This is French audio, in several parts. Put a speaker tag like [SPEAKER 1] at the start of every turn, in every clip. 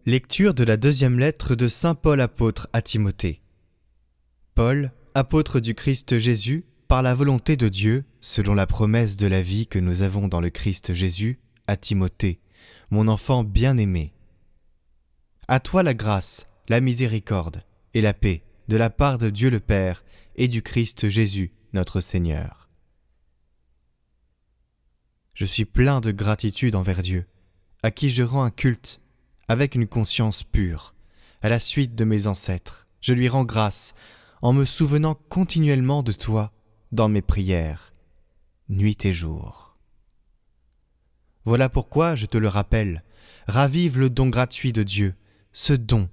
[SPEAKER 1] Lecture de la deuxième lettre de saint Paul apôtre à Timothée. Paul, apôtre du Christ Jésus, par la volonté de Dieu, selon la promesse de la vie que nous avons dans le Christ Jésus, à Timothée, mon enfant bien-aimé. À toi la grâce, la miséricorde et la paix de la part de Dieu le Père et du Christ Jésus, notre Seigneur. Je suis plein de gratitude envers Dieu, à qui je rends un culte avec une conscience pure, à la suite de mes ancêtres. Je lui rends grâce en me souvenant continuellement de toi dans mes prières, nuit et jour. Voilà pourquoi je te le rappelle, ravive le don gratuit de Dieu, ce don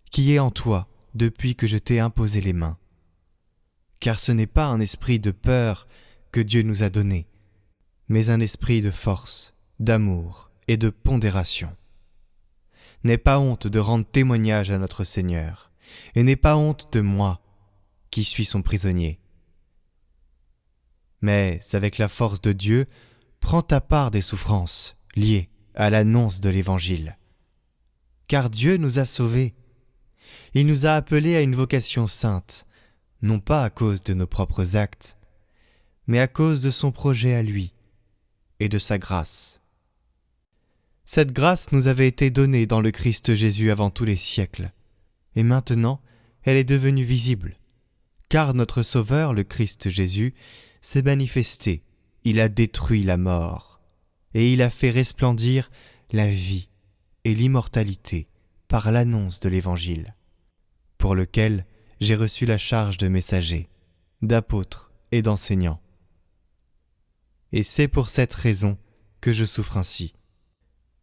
[SPEAKER 1] qui est en toi depuis que je t'ai imposé les mains. Car ce n'est pas un esprit de peur que Dieu nous a donné, mais un esprit de force, d'amour et de pondération. N'aie pas honte de rendre témoignage à notre Seigneur, et n'aie pas honte de moi, qui suis son prisonnier. Mais avec la force de Dieu, prends ta part des souffrances liées à l'annonce de l'Évangile. Car Dieu nous a sauvés. Il nous a appelés à une vocation sainte, non pas à cause de nos propres actes, mais à cause de son projet à lui et de sa grâce. Cette grâce nous avait été donnée dans le Christ Jésus avant tous les siècles, et maintenant elle est devenue visible, car notre Sauveur, le Christ Jésus, s'est manifesté, il a détruit la mort, et il a fait resplendir la vie et l'immortalité par l'annonce de l'Évangile, pour lequel j'ai reçu la charge de messager, d'apôtre et d'enseignant. Et c'est pour cette raison que je souffre ainsi.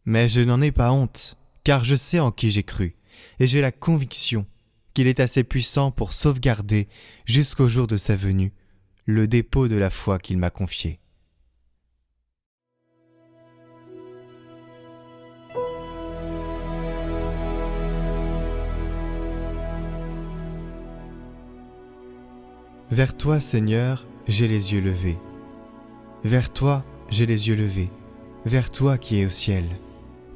[SPEAKER 1] Mais je n'en ai pas honte, car je sais en qui j'ai cru, et j'ai la conviction qu'il est assez puissant pour sauvegarder, jusqu'au jour de sa venue, le dépôt de la foi qu'il m'a confié. Vers toi, Seigneur, j'ai les yeux levés. Vers toi, j'ai les yeux levés, vers toi qui es au ciel.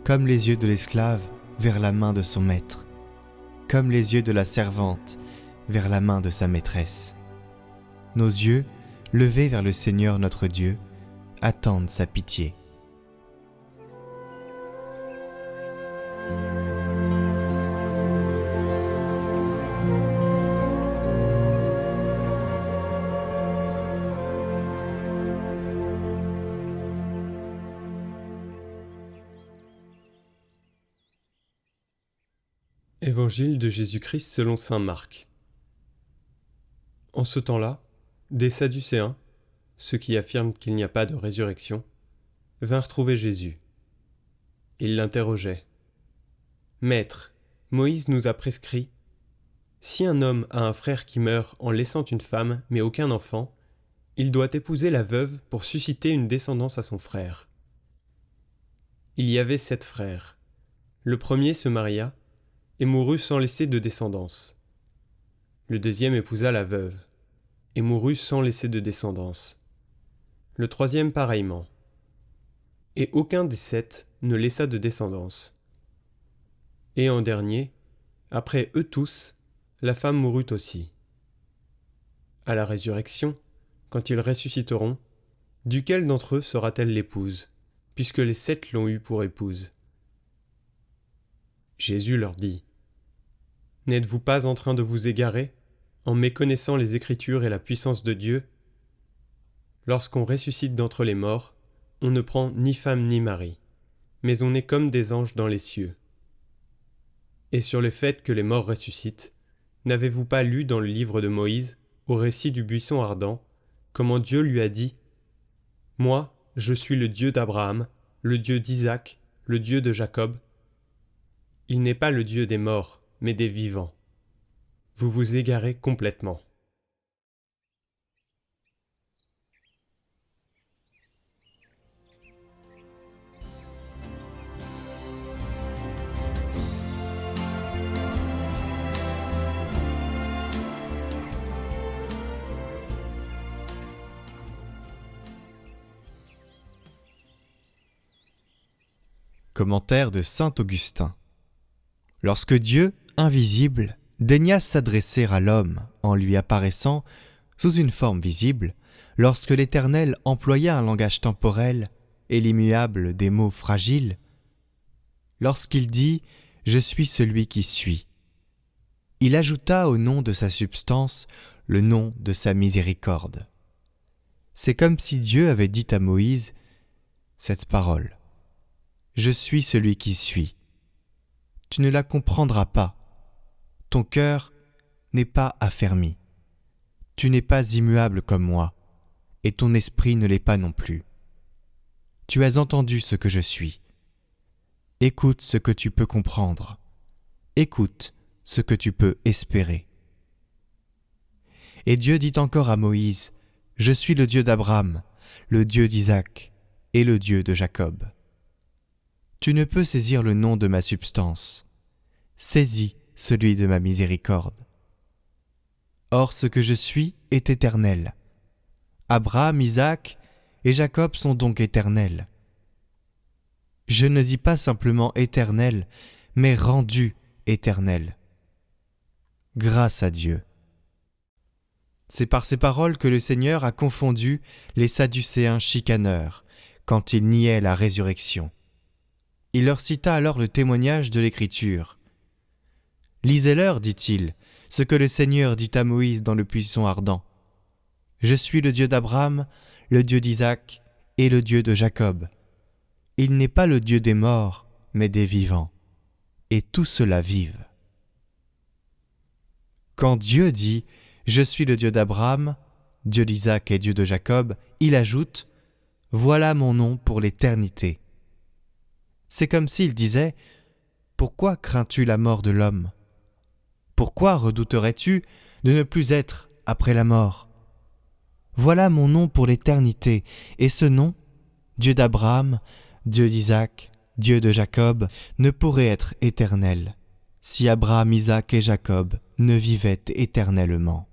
[SPEAKER 1] Comme les yeux de l'esclave vers la main de son maître, comme les yeux de la servante vers la main de sa maîtresse. Nos yeux, levés vers le Seigneur notre Dieu, attendent sa pitié.
[SPEAKER 2] Évangile de Jésus-Christ selon saint Marc. En ce temps-là, des Sadducéens, ceux qui affirment qu'il n'y a pas de résurrection, vinrent trouver Jésus. Ils l'interrogeaient. « Maître, Moïse nous a prescrit, si un homme a un frère qui meurt en laissant une femme mais aucun enfant, il doit épouser la veuve pour susciter une descendance à son frère. Il y avait 7 frères. Le premier se maria et mourut sans laisser de descendance. Le deuxième épousa la veuve, et mourut sans laisser de descendance. Le troisième pareillement. Et aucun des 7 ne laissa de descendance. Et en dernier, après eux tous, la femme mourut aussi. À la résurrection, quand ils ressusciteront, duquel d'entre eux sera-t-elle l'épouse, puisque les 7 l'ont eue pour épouse? Jésus leur dit: N'êtes-vous pas en train de vous égarer, en méconnaissant les Écritures et la puissance de Dieu? Lorsqu'on ressuscite d'entre les morts, on ne prend ni femme ni mari, mais on est comme des anges dans les cieux. Et sur le fait que les morts ressuscitent, n'avez-vous pas lu dans le livre de Moïse, au récit du buisson ardent, comment Dieu lui a dit: Moi, je suis le Dieu d'Abraham, le Dieu d'Isaac, le Dieu de Jacob. Il n'est pas le Dieu des morts, mais des vivants. Vous vous égarez complètement.
[SPEAKER 1] Commentaire de saint Augustin. Lorsque Dieu, invisible, daigna s'adresser à l'homme en lui apparaissant sous une forme visible, lorsque l'Éternel employa un langage temporel et l'immuable des mots fragiles, lorsqu'il dit « Je suis celui qui suis », il ajouta au nom de sa substance le nom de sa miséricorde. C'est comme si Dieu avait dit à Moïse cette parole « Je suis celui qui suis ». Tu ne la comprendras pas. Ton cœur n'est pas affermi. Tu n'es pas immuable comme moi, et ton esprit ne l'est pas non plus. Tu as entendu ce que je suis. Écoute ce que tu peux comprendre. Écoute ce que tu peux espérer. Et Dieu dit encore à Moïse, « Je suis le Dieu d'Abraham, le Dieu d'Isaac et le Dieu de Jacob. » Tu ne peux saisir le nom de ma substance. Saisis celui de ma miséricorde. Or ce que je suis est éternel. Abraham, Isaac et Jacob sont donc éternels. Je ne dis pas simplement éternel, mais rendu éternel. Grâce à Dieu. C'est par ces paroles que le Seigneur a confondu les Sadducéens chicaneurs quand ils niaient la résurrection. Il leur cita alors le témoignage de l'Écriture. « Lisez-leur, dit-il, ce que le Seigneur dit à Moïse dans le buisson ardent. Je suis le Dieu d'Abraham, le Dieu d'Isaac et le Dieu de Jacob. Il n'est pas le Dieu des morts, mais des vivants. Et tous ceux-là vivent. » Quand Dieu dit « Je suis le Dieu d'Abraham, Dieu d'Isaac et Dieu de Jacob », il ajoute « Voilà mon nom pour l'éternité. » C'est comme s'il disait « Pourquoi crains-tu la mort de l'homme ? Pourquoi redouterais-tu de ne plus être après la mort ? Voilà mon nom pour l'éternité, et ce nom, Dieu d'Abraham, Dieu d'Isaac, Dieu de Jacob, ne pourrait être éternel, si Abraham, Isaac et Jacob ne vivaient éternellement. »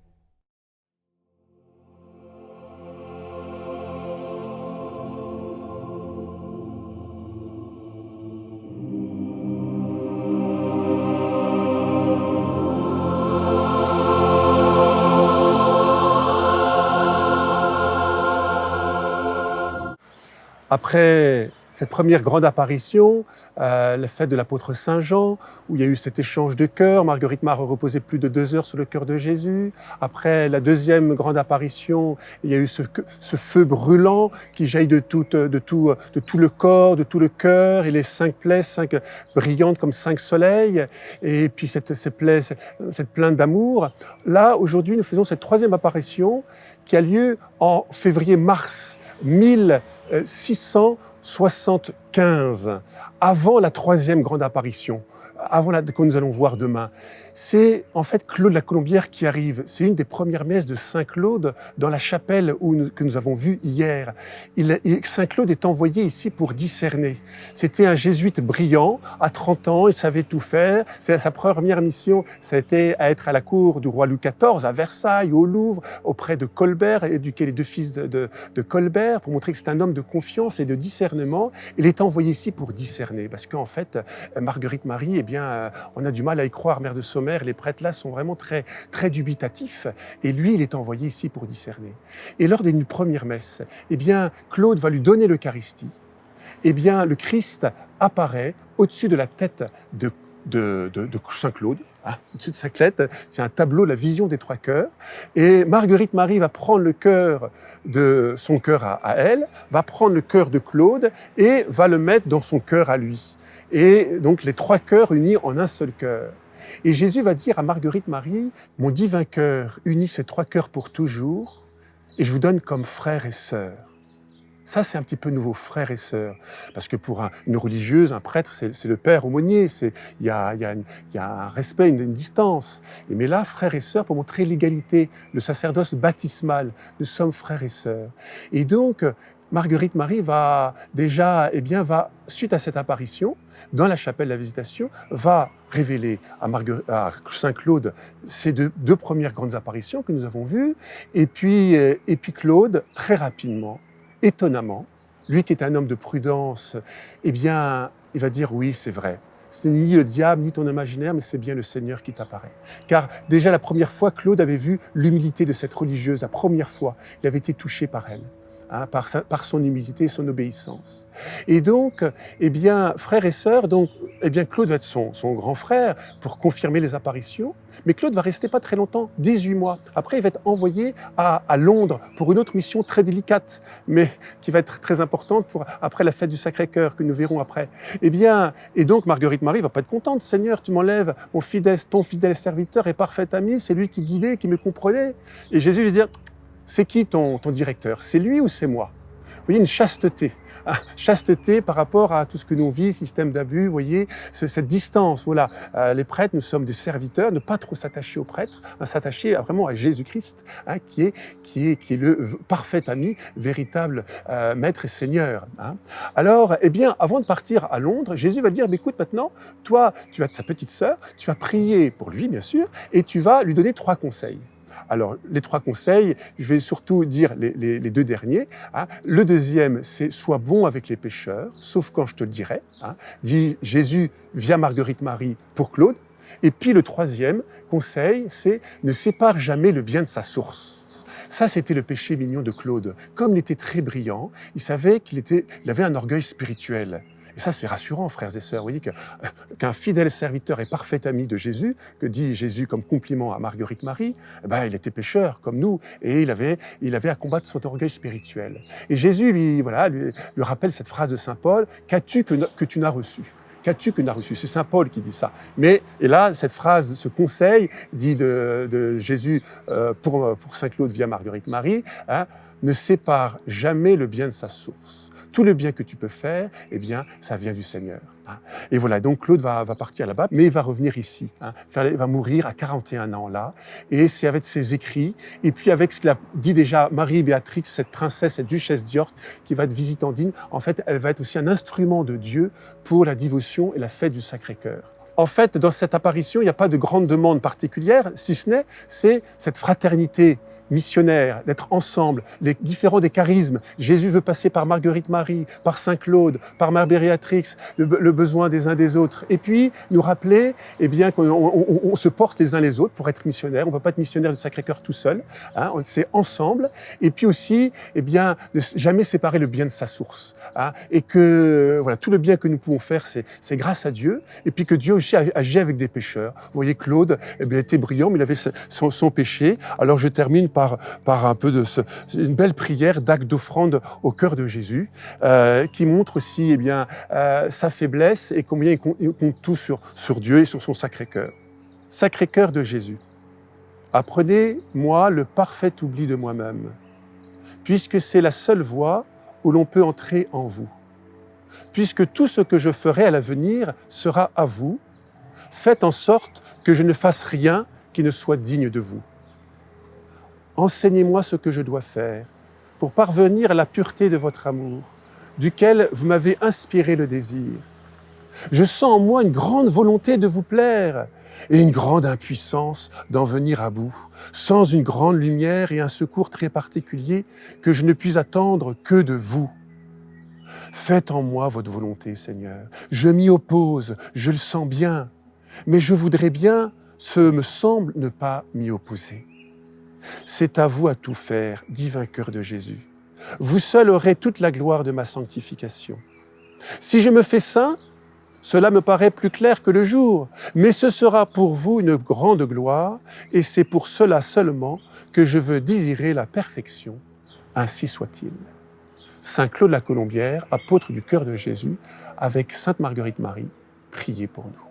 [SPEAKER 3] Après cette première grande apparition, la fête de l'apôtre Saint Jean, où il y a eu cet échange de cœurs, Marguerite Mare a reposé plus de 2 heures sur le cœur de Jésus. Après la deuxième grande apparition, il y a eu ce feu brûlant qui jaillit de tout le corps, de tout le cœur, et les 5 plaies, 5 brillantes comme 5 soleils, et puis cette plainte d'amour. Là, aujourd'hui, nous faisons cette troisième apparition qui a lieu en février-mars 1675, avant la troisième grande apparition, que nous allons voir demain. C'est en fait Claude la Colombière qui arrive. C'est une des premières messes de Saint-Claude dans la chapelle que nous avons vue hier. Saint-Claude est envoyé ici pour discerner. C'était un jésuite brillant, à 30 ans, il savait tout faire. Sa première mission, ça a été à être à la cour du roi Louis XIV, à Versailles, au Louvre, auprès de Colbert, éduquer les 2 fils de Colbert, pour montrer que c'est un homme de confiance et de discernement. Il est envoyé ici pour discerner, parce qu'en fait, Marguerite Marie, on a du mal à y croire, mère de Sommer. Les prêtres là sont vraiment très, très dubitatifs. Et lui, il est envoyé ici pour discerner. Et lors d'une première messe, Claude va lui donner l'Eucharistie. Le Christ apparaît au-dessus de la tête de Saint-Claude. Au-dessus de sa tête, c'est un tableau, la vision des 3 cœurs. Et Marguerite Marie va prendre le cœur de son cœur à elle, va prendre le cœur de Claude et va le mettre dans son cœur à lui. Et donc les 3 cœurs unis en un seul cœur. Et Jésus va dire à Marguerite Marie, « Mon divin cœur unit ces 3 cœurs pour toujours, et je vous donne comme frères et sœurs. » Ça, c'est un petit peu nouveau, frères et sœurs. Parce que pour une religieuse, un prêtre, c'est le père aumônier. Il y a un respect, une distance. Mais là, frères et sœurs, pour montrer l'égalité, le sacerdoce baptismal, nous sommes frères et sœurs. Et donc, Marguerite Marie va suite à cette apparition, dans la chapelle de la Visitation, va révéler à Saint-Claude ces deux premières grandes apparitions que nous avons vues. Et puis Claude, très rapidement, étonnamment, lui qui est un homme de prudence, il va dire oui, c'est vrai. ce n'est ni le diable, ni ton imaginaire, mais c'est bien le Seigneur qui t'apparaît. Car déjà la première fois, Claude avait vu l'humilité de cette religieuse, la première fois, il avait été touché par elle. Par son humilité et son obéissance. Et donc, eh bien, frères et sœurs, donc, eh bien, Claude va être son grand frère pour confirmer les apparitions, mais Claude va rester pas très longtemps, 18 mois. Après, il va être envoyé à Londres pour une autre mission très délicate, mais qui va être très importante après la fête du Sacré-Cœur, que nous verrons après. Eh bien, et donc, Marguerite Marie va pas être contente. Seigneur, tu m'enlèves ton fidèle serviteur et parfait ami, c'est lui qui guidait, qui me comprenait. Et Jésus lui dit, c'est qui ton directeur? C'est lui ou c'est moi? Vous voyez, une chasteté. Chasteté par rapport à tout ce que nous vit, système d'abus, vous voyez, cette distance. Voilà, les prêtres, nous sommes des serviteurs, ne pas trop s'attacher aux prêtres, s'attacher vraiment à Jésus-Christ, qui est le parfait ami, véritable maître et seigneur. Alors, eh bien, avant de partir à Londres, Jésus va dire, écoute, maintenant, toi, tu as ta petite sœur, tu vas prier pour lui, bien sûr, et tu vas lui donner 3 conseils. Alors, les 3 conseils, je vais surtout dire les 2 derniers. Le deuxième, c'est « sois bon avec les pécheurs, sauf quand je te le dirai », dit Jésus via Marguerite Marie pour Claude. Et puis le 3e conseil, c'est « ne sépare jamais le bien de sa source ». Ça, c'était le péché mignon de Claude. Comme il était très brillant, il savait qu'il avait un orgueil spirituel. Et ça, c'est rassurant, frères et sœurs. Vous voyez qu'un fidèle serviteur et parfait ami de Jésus, que dit Jésus comme compliment à Marguerite Marie, il était pécheur comme nous, et il avait à combattre son orgueil spirituel. Et Jésus lui rappelle cette phrase de saint Paul, « Qu'as-tu que tu n'as reçu ?» Qu'as-tu que tu n'as reçu? C'est saint Paul qui dit ça. Et là, cette phrase, ce conseil dit de Jésus pour saint Claude via Marguerite Marie, ne sépare jamais le bien de sa source. Tout le bien que tu peux faire, eh bien, ça vient du Seigneur. Et voilà, donc Claude va partir là-bas, mais il va revenir ici. Il va mourir à 41 ans là. Et c'est avec ses écrits, et puis avec ce qu'a dit déjà Marie-Béatrix, cette princesse, cette duchesse d'York, qui va être visitandine, en fait, elle va être aussi un instrument de Dieu pour la dévotion et la fête du Sacré-Cœur. En fait, dans cette apparition, il n'y a pas de grande demande particulière, si ce n'est, c'est cette fraternité missionnaire, d'être ensemble, les différents des charismes. Jésus veut passer par Marguerite Marie, par Saint Claude, par Mère Béatrix, le besoin des uns des autres. Et puis, nous rappeler qu'on se porte les uns les autres pour être missionnaire. On ne peut pas être missionnaire du Sacré-Cœur tout seul. C'est ensemble. Et puis aussi, ne jamais séparer le bien de sa source. Et que tout le bien que nous pouvons faire, c'est grâce à Dieu. Et puis que Dieu aussi agit avec des pécheurs. Vous voyez, Claude, il était brillant, mais il avait son péché. Alors je termine par un peu une belle prière d'acte d'offrande au cœur de Jésus, qui montre aussi sa faiblesse et combien il compte tout sur Dieu et sur son Sacré-Cœur. Sacré-Cœur de Jésus, apprenez-moi le parfait oubli de moi-même, puisque c'est la seule voie où l'on peut entrer en vous. Puisque tout ce que je ferai à l'avenir sera à vous, faites en sorte que je ne fasse rien qui ne soit digne de vous. Enseignez-moi ce que je dois faire pour parvenir à la pureté de votre amour, duquel vous m'avez inspiré le désir. Je sens en moi une grande volonté de vous plaire et une grande impuissance d'en venir à bout, sans une grande lumière et un secours très particulier que je ne puis attendre que de vous. Faites en moi votre volonté, Seigneur. Je m'y oppose, je le sens bien, mais je voudrais bien, ce me semble, ne pas m'y opposer. C'est à vous à tout faire, divin cœur de Jésus. Vous seul aurez toute la gloire de ma sanctification. Si je me fais saint, cela me paraît plus clair que le jour, mais ce sera pour vous une grande gloire, et c'est pour cela seulement que je veux désirer la perfection. Ainsi soit-il. Saint Claude la Colombière, apôtre du cœur de Jésus, avec Sainte Marguerite Marie, priez pour nous.